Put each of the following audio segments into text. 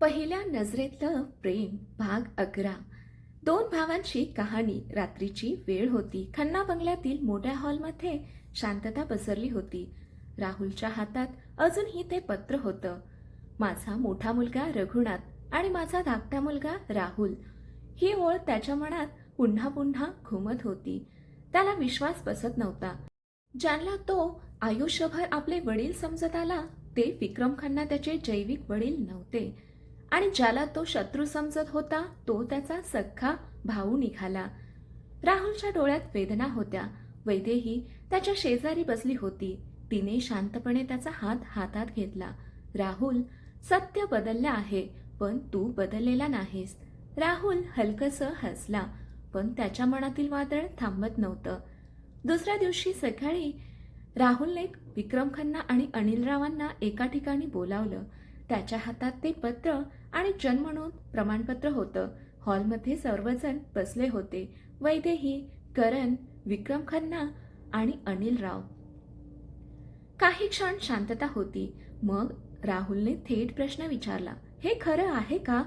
पहिल्या नजरेतलं प्रेम भाग 11. दोन भावांची कहाणी. रात्रीची वेळ होती. खन्ना बंगल्यातील मोठ्या हॉलमध्ये शांतता पसरली होती. राहुलच्या हातात अजूनही ते पत्र होतं. माझा मोठा मुलगा रघुनाथ आणि माझा धाकटा मुलगा राहुल. ही ओळ त्याच्या मनात पुन्हा पुन्हा घुमत होती. त्याला विश्वास बसत नव्हता. ज्यांना तो आयुष्यभर आपले वडील समजत आला ते विक्रम खन्ना त्याचे जैविक वडील नव्हते, आणि ज्याला तो शत्रू समजत होता तो त्याचा सख्खा भाऊ निघाला. राहुलच्या डोळ्यात वेदना होत्या. वैदेही त्याच्या शेजारी बसली होती. तिने शांतपणे त्याचा हात हातात घेतला. राहुल, सत्य बदललं आहे, पण तू बदललेला नाहीस. राहुल हलकसं हसला, पण त्याच्या मनातील वादळ थांबत नव्हतं. दुसऱ्या दिवशी सकाळी राहुलने विक्रम खन्ना आणि अनिल रावांना एका ठिकाणी बोलावलं. त्याच्या हातात ते पत्र आणि जन्म नोंद प्रमाणपत्र होतं. हॉलमध्ये सर्वजण बसले होते. वैदेही, करण, विक्रम खन्ना आणि अनिल राव. काही क्षण शांतता होती. मग राहुलने थेट प्रश्न विचारला, हे खरं आहे का?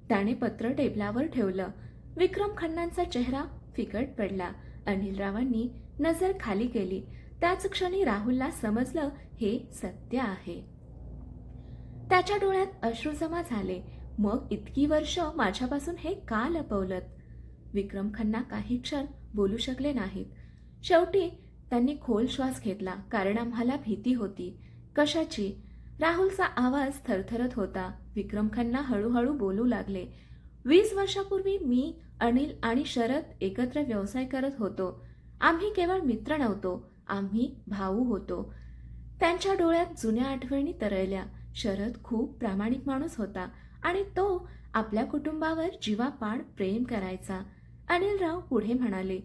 त्याने पत्र टेबलावर ठेवलं. विक्रम खन्नांचा चेहरा फिकट पडला. अनिल रावांनी नजर खाली केली. त्याच क्षणी राहुलला समजलं हे सत्य आहे. त्याच्या डोळ्यात अश्रू जमा झाले. मग इतकी वर्ष माझ्यापासून हे का लपवलत? विक्रम खन्ना काही क्षण बोलू शकले नाहीत. शेवटी त्यांनी खोल श्वास घेतला. कारण आम्हाला भीती होती. कशाची? राहुलचा आवाज थरथरत होता. विक्रम खन्ना हळूहळू बोलू लागले. 20 वर्षापूर्वी मी, अनिल आणि शरद एकत्र व्यवसाय करत होतो. आम्ही केवळ मित्र नव्हतो, आम्ही भाऊ होतो. त्यांच्या डोळ्यात जुन्या आठवणी तरळल्या. शरद खूप प्रामाणिक माणूस होता आणि तो आपल्या कुटुंबावर जीवापाड प्रेम करायचा. अनिल राव पुढे म्हणाले,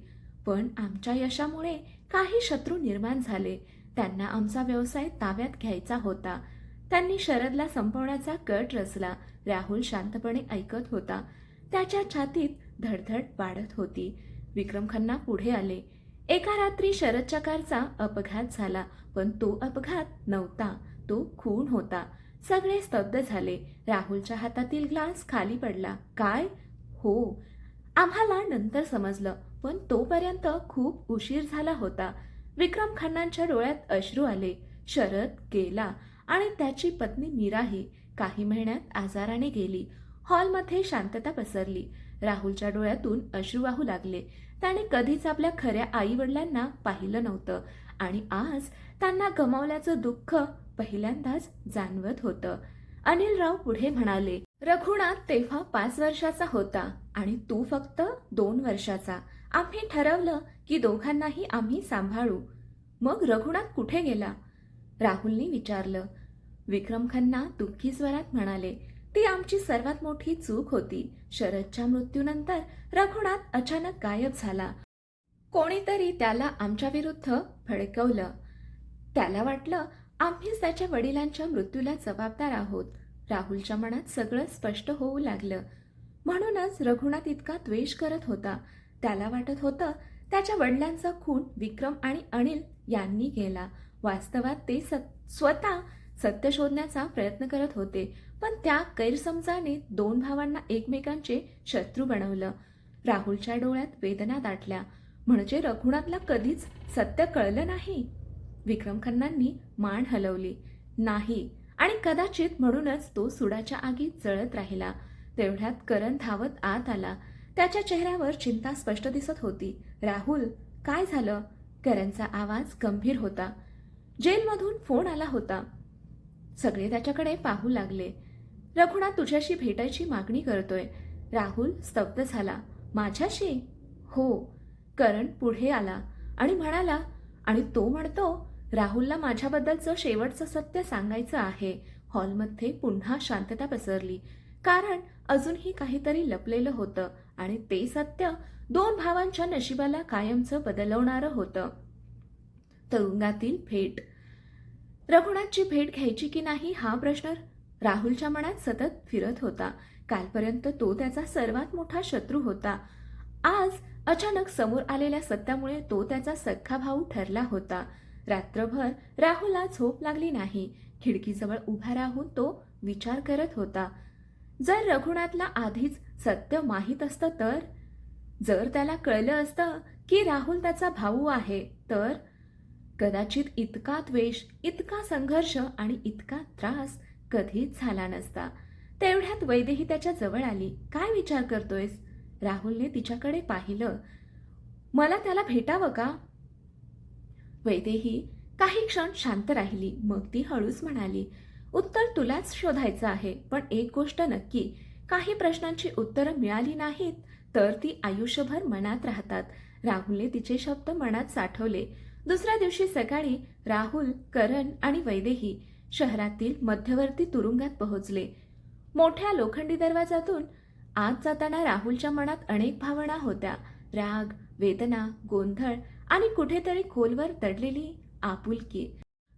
पण आमच्या यशामुळे काही शत्रू निर्माण झाले. त्यांना आमचा व्यवसाय ताब्यात घ्यायचा होता. त्यांनी शरदला संपवण्याचा कट रचला. राहुल शांतपणे ऐकत होता. त्याच्या छातीत धडधड वाढत होती. विक्रम खन्ना पुढे आले. एका रात्री शरदच्या कारचा अपघात झाला, पण तो अपघात नव्हता, तो खून होता. सगळे स्तब्ध झाले. राहुलच्या हातातील ग्लास खाली पडला. काय? हो, आम्हाला नंतर समजलं, पण तोपर्यंत खूप उशीर झाला होता. विक्रम खन्नांच्या डोळ्यात अश्रू आले. शरद गेला आणि त्याची पत्नी मीराही काही महिन्यात आजाराने गेली. हॉलमध्ये शांतता पसरली. राहुलच्या डोळ्यातून अश्रू वाहू लागले. त्याने कधीच आपल्या खऱ्या आई वडिलांना पाहिलं नव्हतं आणि आज त्यांना गमावल्याचं दुःख पहिल्यांदाच जाणवत होतं. अनिल राव पुढे म्हणाले, रघुनाथ तेव्हा 5 वर्षाचा होता आणि तू फक्त 2 वर्षाचा. आम्ही ठरवलं की दोघांनाही आम्ही सांभाळू. मग रघुनाथ कुठे गेला? राहुलने विचारलं. विक्रम खन्ना दुःखी स्वरात म्हणाले, ती आमची सर्वात मोठी चूक होती. शरदच्या मृत्यूनंतर रघुनाथ अचानक गायब झाला. कोणीतरी त्याला आमच्या विरुद्ध भडकवलं. त्याला वाटलं आम्हीच त्याच्या वडिलांच्या मृत्यूला जबाबदार आहोत. राहुलच्या मनात सगळं स्पष्ट होऊ लागलं. म्हणूनच रघुनाथ इतका द्वेष करत होता. त्याला वाटत होतं त्याच्या वडिलांचा खून विक्रम आणि अनिल यांनी केला. वास्तवात ते स्वतः सत्य शोधण्याचा प्रयत्न करत होते, पण त्या गैरसमजाने 2 भावांना एकमेकांचे शत्रू बनवलं. राहुलच्या डोळ्यात वेदना दाटल्या. म्हणजे रघुनाथला कधीच सत्य कळलं नाही? विक्रम खन्नांनी मान हलवली. नाही, आणि कदाचित म्हणूनच तो सुडाच्या आगीत जळत राहिला. तेवढ्यात करण धावत आत आला. त्याच्या चेहऱ्यावर चिंता स्पष्ट दिसत होती. राहुल, काय झालं? करणचा आवाज गंभीर होता. जेलमधून फोन आला होता. सगळे त्याच्याकडे पाहू लागले. रघुनाथ तुझ्याशी भेटायची मागणी करतोय. राहुल स्तब्ध झाला. माझ्याशी? हो. करण पुढे आला आणि म्हणाला, आणि तो म्हणतो राहुलला माझ्याबद्दलचं शेवटचं सत्य सांगायचं आहे. हॉलमध्ये पुन्हा शांतता पसरली. कारण अजूनही काहीतरी लपलेलं होतं आणि ते सत्य 2 भावांच्या नशिबाला कायमचं बदलवणारं होतं. तुरुंगातील भेट. रघुनाथची भेट घ्यायची की नाही हा प्रश्न राहुलच्या मनात सतत फिरत होता. कालपर्यंत तो त्याचा सर्वात मोठा शत्रू होता. आज अचानक समोर आलेल्या सत्यामुळे तो त्याचा सख्खा भाऊ ठरला होता. रात्रभर राहुलला झोप लागली नाही. खिडकीजवळ उभा राहून तो विचार करत होता. जर रघुनाथला आधीच सत्य माहीत असतं तर, जर त्याला कळलं असतं की राहुल त्याचा भाऊ आहे तर कदाचित इतका द्वेष, इतका संघर्ष आणि इतका त्रास कधीच झाला नसता. तेवढ्यात वैदेही त्याच्या जवळ आली. काय विचार करतोयस? राहुलने तिच्याकडे पाहिलं. मला त्याला भेटावं का? वैदेही काही क्षण शांत राहिली. मग ती हळूच म्हणाली, उत्तर तुलाच शोधायचं आहे. पण एक गोष्ट नक्की, काही प्रश्नांची उत्तरं मिळाली नाहीत तर ती आयुष्यभर मनात राहतात. राहुलने तिचे शब्द मनात साठवले. दुसऱ्या दिवशी सकाळी राहुल, करण आणि वैदेही शहरातील मध्यवर्ती तुरुंगात पोहोचले. मोठ्या लोखंडी दरवाजातून आत जाताना राहुलच्या मनात अनेक भावना होत्या. राग, वेदना, गोंधळ आणि कुठेतरी खोलवर दडलेली आपुलकी.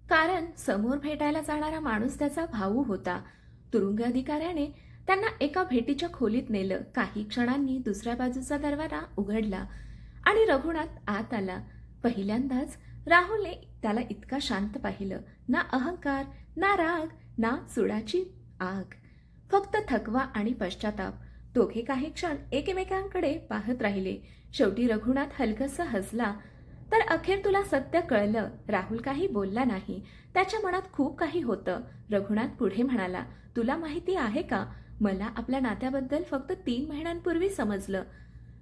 कारण समोर भेटायला जाणारा माणूस त्याचा भाऊ होता. तुरुंग अधिकाऱ्याने त्यांना एका भेटीच्या खोलीत नेलं. काही क्षणांनी दुसऱ्या बाजूचा दरवाजा उघडला आणि रघुनाथ आत आला. पहिल्यांदाच राहुलने त्याला इतका शांत पाहिलं. ना अहंकार, ना राग, ना सुडाची आग, फक्त थकवा आणि पश्चाताप. दोघे काही क्षण एकमेकांकडे पाहत राहिले. शेवटी रघुनाथ हलकसा हसला. तर अखेर तुला सत्य कळलं. राहुल काही बोलला नाही. त्याच्या मनात खूप काही होतं. रघुनाथ पुढे म्हणाला, तुला माहिती आहे का, मला आपल्या नात्याबद्दल फक्त 3 महिन्यांपूर्वी समजलं.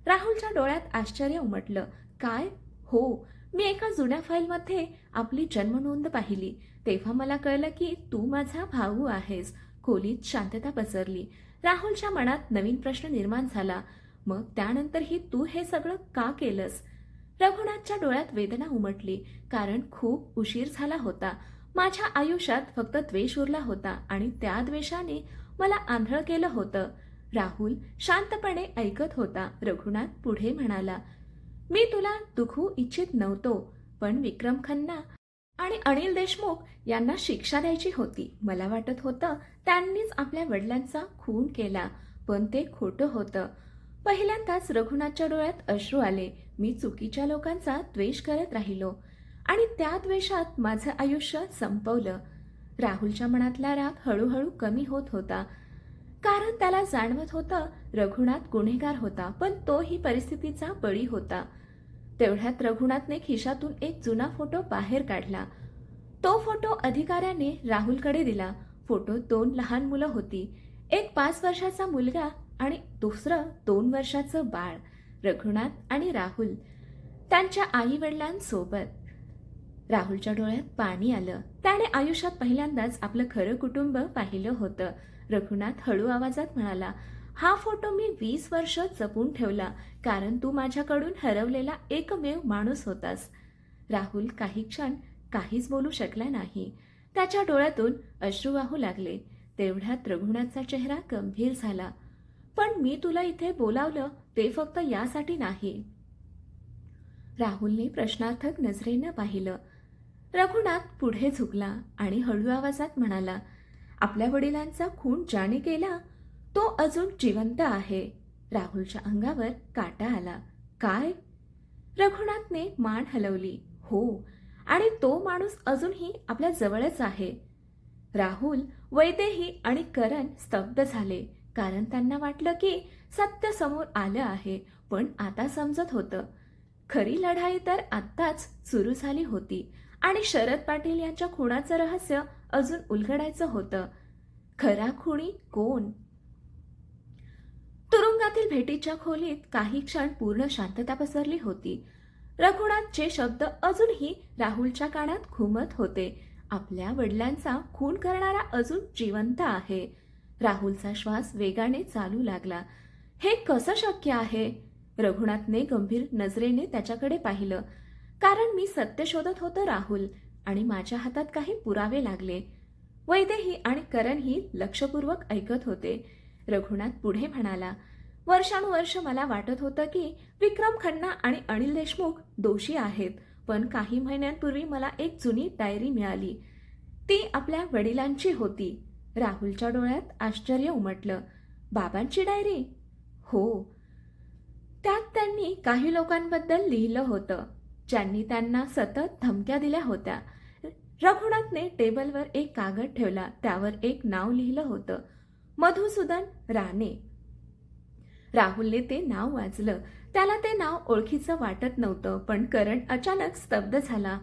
राहुलच्या डोळ्यात आश्चर्य उमटलं. काय? हो, मी एका जुन्या फाईलमध्ये आपली जन्मनोंद पाहिली. तेव्हा मला कळलं की तू माझा भाऊ आहेस. खोलीत शांतता पसरली. राहुलच्या मनात नवीन प्रश्न निर्माण झाला. मग त्यानंतरही तू हे सगळं का केलंस? रघुनाथच्या डोळ्यात वेदना उमटली. कारण खूप उशीर झाला होता. माझ्या आयुष्यात फक्त द्वेष उरला होता आणि त्या द्वेषाने मला आंधळ केलं होतं. राहुल शांतपणे ऐकत होता. रघुनाथ पुढे म्हणाला, मी तुला दुखवू इच्छित नव्हतो, पण विक्रम खन्ना आणि अनिल देशमुख यांना शिक्षा द्यायची होती. मला वाटत होतं त्यांनीच आपल्या वडिलांचा खून केला, पण ते खोटं होतं. पहिल्यांदाच रघुनाथच्या डोळ्यात अश्रू आले. मी चुकीच्या लोकांचा द्वेष करत राहिलो आणि त्या द्वेषात माझं आयुष्य संपवलं. राहुलच्या मनातला राग हळूहळू कमी होत होता. कारण त्याला जाणवत होतं रघुनाथ गुन्हेगार होता, पण तोही परिस्थितीचा बळी होता. तेवढ्यात रघुनाथने खिशातून एक जुना फोटो बाहेर काढला. तो फोटो अधिकाऱ्याने राहुलकडे दिला. फोटोत 2 लहान मुलं होती. एक 5 वर्षाचा मुलगा आणि दुसरं 2 वर्षाचं बाळ. रघुनाथ आणि राहुल त्यांच्या आई वडिलांसोबत. राहुलच्या डोळ्यात पाणी आलं. त्याने आयुष्यात पहिल्यांदाच आपलं खरं कुटुंब पाहिलं होतं. रघुनाथ हळू आवाजात म्हणाला, हा फोटो मी 20 वर्ष जपून ठेवला, कारण तू माझ्याकडून हरवलेला एकमेव माणूस होतास. राहुल काही क्षण काहीच बोलू शकला नाही. त्याच्या डोळ्यातून अश्रू वाहू लागले. तेवढ्यात रघुनाथचा चेहरा गंभीर झाला. पण मी तुला इथे बोलावलं ते फक्त यासाठी नाही. राहुलने प्रश्नार्थक नजरेनं पाहिलं. रघुनाथ पुढे झुकला आणि हळू आवाजात म्हणाला, आपल्या वडिलांचा खून ज्याने केला तो अजून जिवंत आहे. राहुलच्या अंगावर काटा आला. काय? रघुनाथने मान हलवली. हो, आणि तो माणूस अजूनही आपल्या जवळच आहे. राहुल, वैदेही आणि करण स्तब्ध झाले. कारण त्यांना वाटलं की सत्य समोर आलं आहे. पण आता समजत होतं, खरी लढाई तर आत्ताच सुरू झाली होती आणि शरद पाटील यांच्या खुनाचं रहस्य अजून उलगडायचं होतं. खरा खुनी कोण? तुरुंगातील भेटीच्या खोलीत काही क्षण पूर्ण शांतता पसरली होती. रघुनाथचे शब्द अजूनही राहुलच्या कानात घुमत होते. आपल्या वडिलांचा खून करणारा अजून जिवंत आहे. राहुलचा श्वास वेगाने चालू लागला. हे कसं शक्य आहे? रघुनाथने गंभीर नजरेने त्याच्याकडे पाहिलं. कारण मी सत्य शोधत होतो राहुल, आणि माझ्या हातात काही पुरावे लागले. वैदेही आणि करणही लक्षपूर्वक ऐकत होते. रघुनाथ पुढे म्हणाला, वर्षानुवर्ष मला वाटत होतं की विक्रम खन्ना आणि अनिल देशमुख दोषी आहेत. पण काही महिन्यांपूर्वी मला एक जुनी डायरी मिळाली. ती आपल्या वडिलांची होती. राहुलच्या डोळ्यात आश्चर्य उमटलं. बाबांची डायरी? हो. त्यात त्यांनी काही लोकांबद्दल लिहिलं होतं, ज्यांनी त्यांना सतत धमक्या दिल्या होत्या. रघुनाथने टेबलवर एक कागद ठेवला. त्यावर एक नाव लिहिलं होतं, मधुसूदन राणे. राहुलने ते नाव वाचलं. त्याला ते नाव ओळखीचं वाटत नव्हतं, पण करण अचानक स्तब्ध झाला.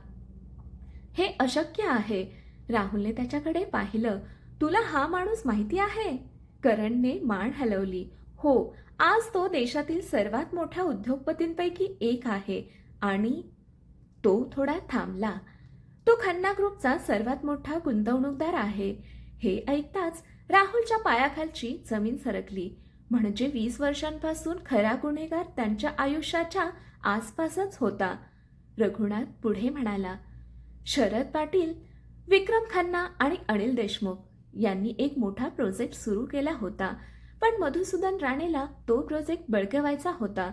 हे अशक्य आहे. राहुलने त्याच्याकडे पाहिलं. तुला हा माणूस माहिती आहे? करणने मान हलवली. हो, आज तो देशातील सर्वात मोठ्या उद्योगपतींपैकी एक आहे. आणि तो थोडा थांबला. तो खन्ना ग्रुपचा सर्वात मोठा गुंतवणूकदार आहे. हे ऐकताच राहुलच्या पायाखालची जमीन सरकली. म्हणजे 20 वर्षांपासून खरा गुन्हेगार त्यांच्या आयुष्याच्या आसपासच होता. रघुनाथ पुढे म्हणाला, शरद पाटील, विक्रम खन्ना आणि अनिल देशमुख यांनी एक मोठा प्रोजेक्ट सुरू केला होता, पण मधुसूदन राणेला तो प्रोजेक्ट बळकवायचा होता.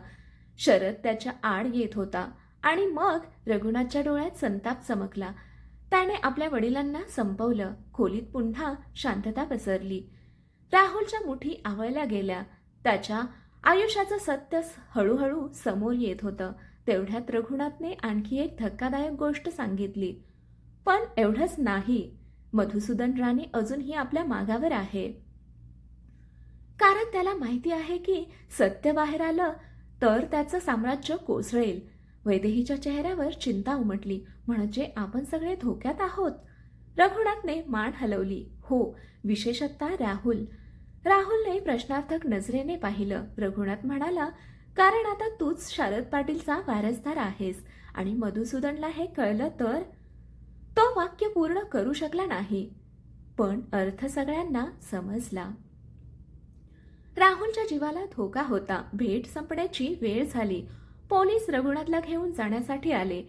शरद त्याच्या आड येत होता आणि मग रघुनाथच्या डोळ्यात संताप चमकला. त्याने आपल्या वडिलांना संपवलं. खोलीत पुन्हा शांतता पसरली. राहुलच्या मुठी आवळल्या गेल्या. त्याच्या आयुष्याचं सत्य हळूहळू समोर येत होतं. तेवढ्यात रघुनाथने आणखी एक धक्कादायक गोष्ट सांगितली. पण एवढंच नाही, मधुसूदन राणे अजूनही आपल्या मागावर आहे. कारण त्याला माहिती आहे की सत्य बाहेर आलं तर त्याचं साम्राज्य कोसळेल. वैदेहीच्या चेहऱ्यावर चिंता उमटली. म्हणजे आपण सगळे धोक्यात आहोत. रघुनाथने मान हलवली. हो, विशेषतः राहुल. राहुलने प्रश्नार्थक नजरेने पाहिलं. रघुनाथ म्हणाला, कारण आता तूच शरद पाटीलचा वारसदार आहेस आणि मधुसूदनला हे कळलं तर. तो वाक्य पूर्ण करू शकला नाही, पण अर्थ सगळ्यांना समजला. राहुलच्या जीवाला धोका होता. भेट संपण्याची वेळ झाली. पोलीस रघुनाथला घेऊन जाण्यासाठी आले.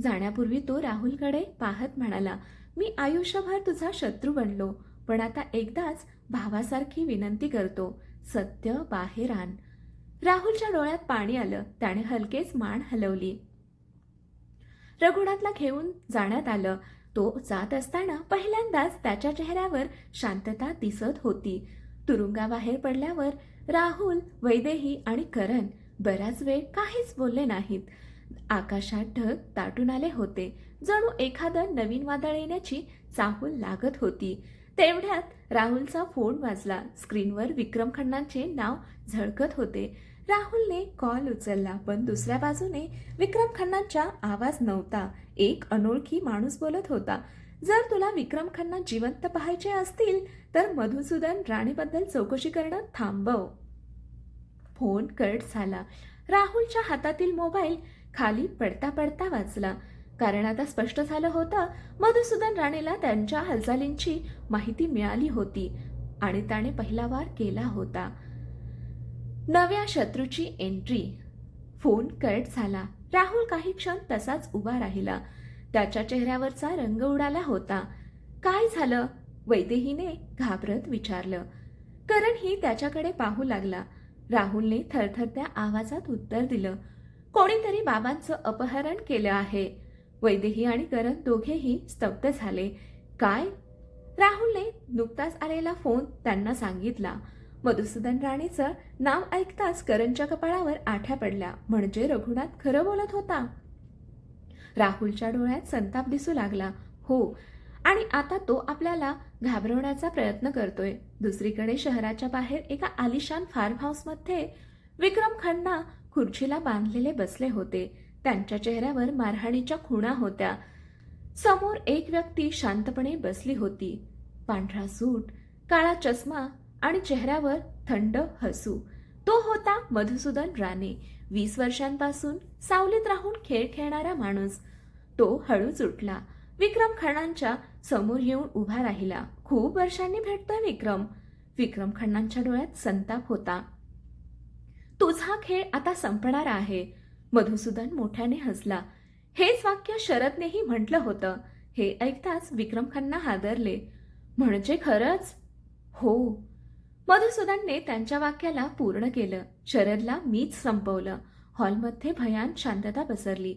जाण्यापूर्वी तो राहुलकडे पाहत म्हणाला, मी आयुष्यभर तुझा शत्रू बनलो, पण आता एकदाच भावासारखी विनंती करतो, सत्य बाहेर आण. राहुलच्या डोळ्यात पाणी आलं. त्याने हलकेच मान हलवली. रघुनाथला घेऊन जाण्यात आलं. तो जात असताना पहिल्यांदाच त्याच्या चेहऱ्यावर शांतता दिसत होती. तुरुंगाबाहेर पडल्यावर राहुल, वैदेही आणि करण बराच वेळ काहीच बोलले नाहीत. आकाशात ढग दाटून आले होते. जणू एखादं नवीन वादळ येण्याची चाहूल लागत होती. तेवढ्यात राहुलचा फोन वाजला. स्क्रीनवर विक्रम खन्नाचे नाव झळकत होते. राहुलने कॉल उचलला, पण दुसऱ्या बाजूने विक्रम खन्नाचा आवाज नव्हता. एक अनोळखी माणूस बोलत होता. जर तुला विक्रम खन्ना जिवंत पाहायचे असतील तर मधुसूदन राणेबद्दल चौकशी करणं थांबव. फोन कट झाला. राहुलच्या हातातील मोबाईल खाली पडता पडता वाजला. कारण आता स्पष्ट झालं होतं, मधुसूदन राणेला त्यांच्या हालचालींची माहिती मिळाली होती आणि त्याने पहिला वार केला होता. नव्या शत्रूची एंट्री. फोन कट झाला. राहुल काही क्षण तसाच उभा राहिला. त्याच्या चेहऱ्यावरचा रंग उडाला होता. काय झालं? वैदेहीने घाबरत विचारलं. करणही त्याच्याकडे पाहू लागला. राहुलने थरथरत्या आवाजात उत्तर दिलं, कोणीतरी बाबांचं अपहरण केलं आहे. वैदेही आणि करण दोघेही स्तब्ध झाले. काय? राहुलने नुकताच आलेला फोन त्यांना सांगितला. मधुसूदन राणेचं नाव ऐकताच करणच्या कपाळावर आठ्या पडल्या. म्हणजे रघुनाथ खरं बोलत होता. राहुलच्या डोळ्यात संताप दिसू लागला. हो, आणि आता तो आपल्याला घाबरवण्याचा प्रयत्न करतोय. दुसरीकडे शहराच्या बाहेर एका आलिशान फार्म हाऊसमध्ये विक्रम खन्ना खुर्चीला बांधलेले बसले होते. त्यांच्या चेहऱ्यावर मारहाणीच्या खुणा होत्या. समोर एक व्यक्ती शांतपणे बसली होती. पांढरा सूट, काळा चष्मा आणि चेहऱ्यावर थंड हसू. तो होता मधुसूदन राणे. 20 वर्षांपासून सावलीत राहून खेळ खेळणारा माणूस. तो हळूच उठला. विक्रम खन्नांच्या समोर येऊन उभा राहिला. खूप वर्षांनी भेटतोय विक्रम. विक्रम खन्नांच्या डोळ्यात संताप होता. तुझा खेळ आता संपणार आहे. मधुसूदन मोठ्याने हसला. हेच वाक्य शरदनेही म्हटलं होतं. हे ऐकताच विक्रम खन्ना हादरले. म्हणजे खरंच? हो. मधुसूदनने त्यांच्या वाक्याला पूर्ण केलं. शरदला मीच संपवलं. हॉलमध्ये भयान शांतता पसरली.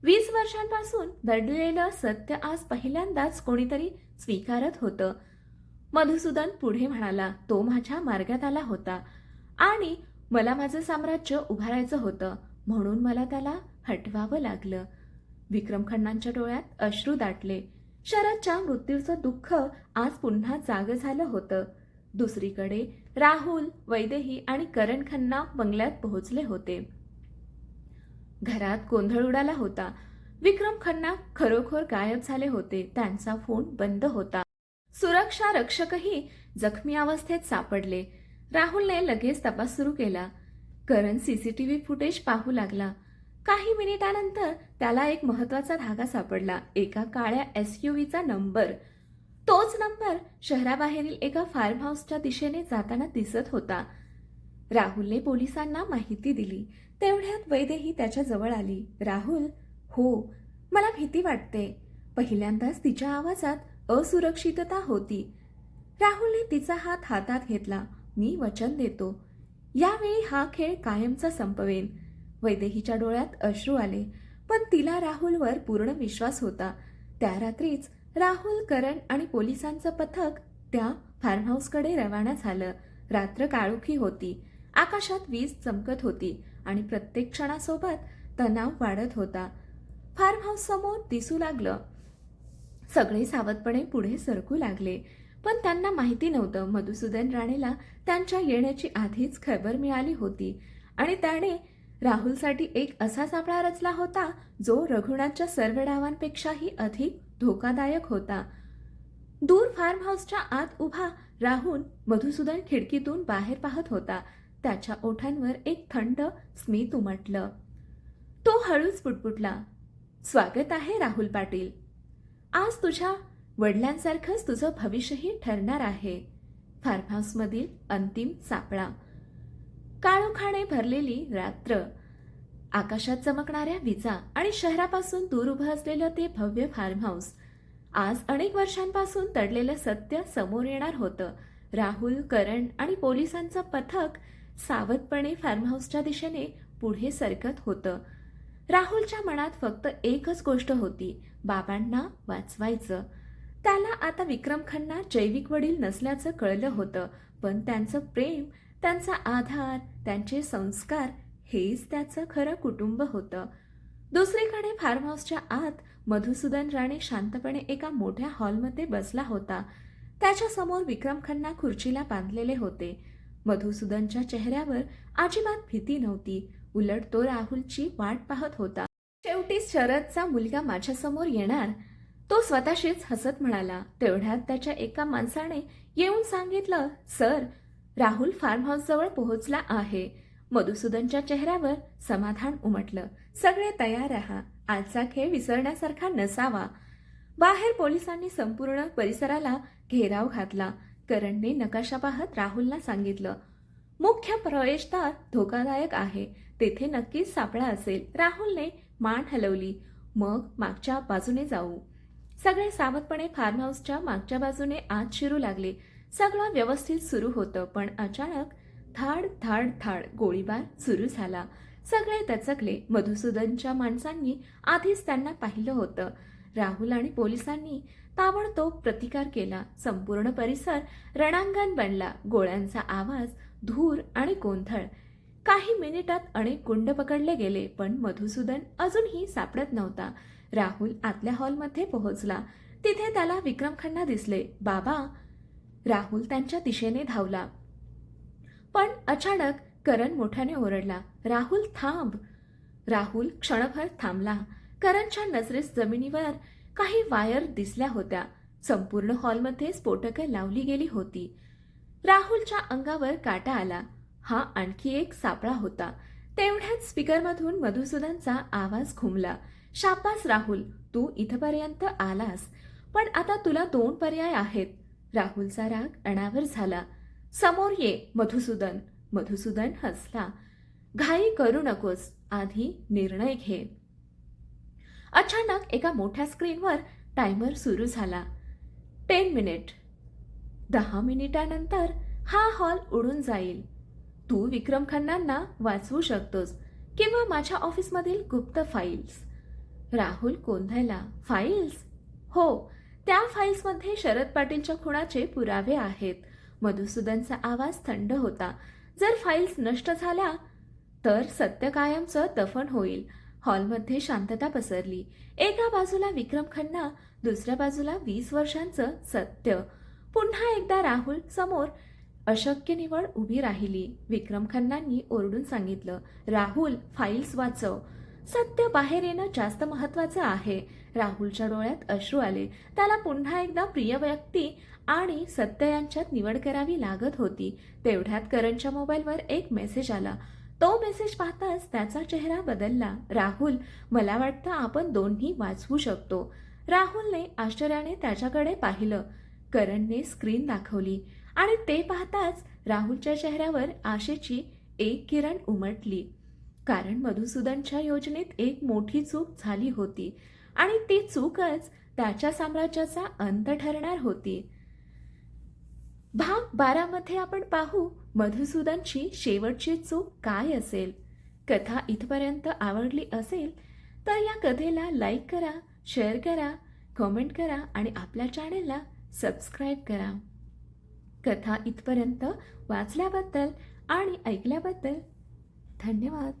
20 वर्षांपासून दडलेलं सत्य आज पहिल्यांदाच कोणीतरी स्वीकारत होतं. मधुसूदन पुढे म्हणाला, तो माझ्या मार्गात आला होता आणि मला माझं साम्राज्य उभारायचं होतं, म्हणून मला त्याला हटवावं लागलं. विक्रम खन्नांच्या डोळ्यात अश्रू दाटले. शरदच्या मृत्यूचं दुःख आज पुन्हा जागं झालं होतं. दुसरीकडे राहुल, वैदेही आणि करण खन्ना बंगल्यात पोहोचले होते. घरात गोंधळ उडाला होता. विक्रम खन्ना खरोखर गायब झाले होते. त्यांचा फोन बंद होता. सुरक्षा रक्षकही जखमी अवस्थेत सापडले. राहुलने लगेच तपास सुरू केला. करण सीसीटीव्ही फुटेज पाहू लागला. काही मिनिटांनंतर त्याला एक महत्वाचा धागा सापडला. एका काळ्या SUVचा नंबर. तोच नंबर शहराबाहेरील एका फार्म हाऊसच्या दिशेने जाताना दिसत होता. राहुलने पोलिसांना माहिती दिली. तेवढ्यात वैदेही त्याच्या जवळ आली. राहुल, हो, मला भीती वाटते. पहिल्यांदाच तिच्या आवाजात असुरक्षितता होती. राहुलने तिचा हात हातात घेतला. मी वचन देतो, यावेळी हा खेळ कायमचा संपवेन. वैदेहीच्या डोळ्यात अश्रू आले, पण तिला राहुलवर पूर्ण विश्वास होता. त्या रात्रीच राहुल, करण आणि पोलिसांचं पथक त्या फार्म हाऊसकडे रवाना झालं. रात्र काळोखी होती. आकाशात वीज चमकत होती आणि प्रत्येक क्षणासोबत तणाव वाढत होता. फार्म हाऊस समोर दिसू लागलं. सगळे सावधपणे पुढे सरकू लागले, पण त्यांना माहिती नव्हतं मधुसूदन राणेला त्यांच्या येण्याची आधीच खबर मिळाली होती आणि त्याने राहुलसाठी एक असा सापळा रचला होता जो रघुनाथच्या सर्व डावांपेक्षाही अधिक धोकादायक होता. दूर फार्म हाऊसच्या आत उभा राहुल मधुसूदन खिडकीतून बाहेर पाहत होता. त्याच्या ओठांवर एक थंड स्मित उमटलं. तो हळूच पुटपुटला, स्वागत आहे राहुल पाटील. आज तुझ्या वडिलांसारखंच तुझं भविष्यही ठरणार आहे. फार्म हाऊसमधील अंतिम सापळा. काळोखाने भरलेली रात्र, आकाशात चमकणाऱ्या विजा आणि शहरापासून दूर उभं असलेलं ते भव्य फार्म हाऊस. आज अनेक वर्षांपासून दडलेलं सत्य समोर येणार होतं. राहुल, करण आणि पोलिसांचं पथक सावधपणे फार्म हाऊसच्या दिशेने पुढे सरकत होतं. राहुलच्या मनात फक्त एकच गोष्ट होती, बाबांना वाचवायचं. त्याला आता विक्रम खन्ना जैविक वडील नसल्याचं कळलं होतं, पण त्यांचं प्रेम, त्यांचा आधार, त्यांचे संस्कार हेच त्याचं खरं कुटुंब होतं. दुसरीकडे फार्म हाऊसच्या आत मधुसूदन राणे शांतपणे एका मोठ्या हॉलमध्ये बसला होता. त्याच्यासमोर विक्रम खन्ना खुर्चीला बांधलेले होते. मधुसूदनच्या चेहऱ्यावर अजिबात भीती नव्हती. उलट तो राहुलची वाट पाहत होता. शेवटी शरदचा मुलगा माझ्यासमोर येणार, तो स्वतःशीच हसत म्हणाला. तेवढ्यात त्याच्या एका माणसाने येऊन सांगितलं, सर, राहुल फार्म हाऊस जवळ पोहोचला आहे. मधुसूदनच्या चेहऱ्यावर समाधान उमटलं. सगळे तयार राहा, आजचा खेळ विसरण्यासारखा नसावा. बाहेर पोलिसांनी संपूर्ण परिसराला घेराव घातला. करणने नकाशा पाहत राहुलला सांगितलं, मुख्य प्रवेशद्वार धोकादायक आहे, तेथे नक्कीच सापळा असेल. राहुलने मान हलवली. मग मागच्या बाजूने जाऊ. सगळे सावधपणे फार्म हाऊसच्या मागच्या बाजूने आत शिरू लागले. सगळं व्यवस्थित सुरू होतं, पण अचानक धाड धाड धाड गोळीबार सुरू झाला. सगळे दचकले. मधुसूदनच्या माणसांनी आधीच त्यांना पाहिलं होतं. राहुल आणि पोलिसांनी ताबडतोब प्रतिकार केला. संपूर्ण परिसर रणांगण बनला. गोळ्यांचा आवाज, धूर आणि गोंधळ. काही मिनिटात अनेक गुंड पकडले गेले, पण मधुसूदन अजूनही सापडत नव्हता. राहुल आतल्या हॉलमध्ये पोहोचला. तिथे त्याला विक्रम खन्ना दिसले. बाबा. राहुल त्यांच्या दिशेने धावला, पण अचानक करण मोठ्याने ओरडला, राहुल थांब. राहुल क्षणभर थांबला. करणच्या नजरेस जमिनीवर काही वायर दिसल्या होत्या. संपूर्ण हॉलमध्ये स्फोटकं लावली गेली होती. राहुलच्या अंगावर काटा आला. हा आणखी एक सापळा होता. तेवढ्यात स्पीकरमधून मधुसूदनचा आवाज घुमला, शाबास राहुल, तू इथपर्यंत आलास, पण आता तुला 2 पर्याय आहेत. राहुलचा राग अनावर झाला. समोर ये मधुसूदन. मधुसूदन हसला. घाई करू नकोस, आधी निर्णय घे. अचानक एका मोठ्या स्क्रीनवर टायमर सुरू झाला. 10 मिनिट. 10 मिनिटानंतर हा हॉल उडून जाईल. तू विक्रम खन्नांना वाचवू शकतोस किंवा माझ्या ऑफिसमधील गुप्त फाईल्स. राहुल गोंधळला. फाईल्स? हो, त्या फाईल्समध्ये शरद पाटीलच्या खुनाचे पुरावे आहेत. मधुसूदनचा आवाज थंड होता. जर फाईल्स नष्ट झाल्या तर सत्य कायमचं दफन होईल. हॉलमध्ये शांतता पसरली. एका बाजूला विक्रम खन्ना, दुसऱ्या बाजूला 20 वर्षांचं सत्य. पुन्हा एकदा राहुल समोर अशक्य निवड उभी राहिली. विक्रम खन्नांनी ओरडून सांगितलं, राहुल, फाईल्स वाचव. सत्य बाहेर येणं जास्त महत्वाचं आहे. राहुलच्या डोळ्यात अश्रू आले. त्याला पुन्हा एकदा प्रिय व्यक्ती आणि सत्य यांच्यात निवड करावी लागत होती. तेवढ्यात करणच्या मोबाईलवर एक मेसेज आला. तो मेसेज पाहताच त्याचा चेहरा बदलला. राहुल, मला वाटतं आपण दोन्ही वाचवू शकतो. राहुलने आश्चर्याने त्याच्याकडे पाहिलं. करणने स्क्रीन दाखवली आणि ते पाहताच राहुलच्या चेहऱ्यावर आशेची एक किरण उमटली. कारण मधुसूदनच्या योजनेत एक मोठी चूक झाली होती आणि ती चूकच त्याच्या साम्राज्याचा अंत ठरणार होती. भाग 12 मध्ये आपण पाहू मधुसूदनची शेवटची चूक काय असेल. कथा इथपर्यंत आवडली असेल तर या कथेला लाईक करा, शेअर करा, कमेंट करा आणि आपल्या चॅनेलला सबस्क्राईब करा. कथा इथपर्यंत वाचल्याबद्दल आणि ऐकल्याबद्दल धन्यवाद.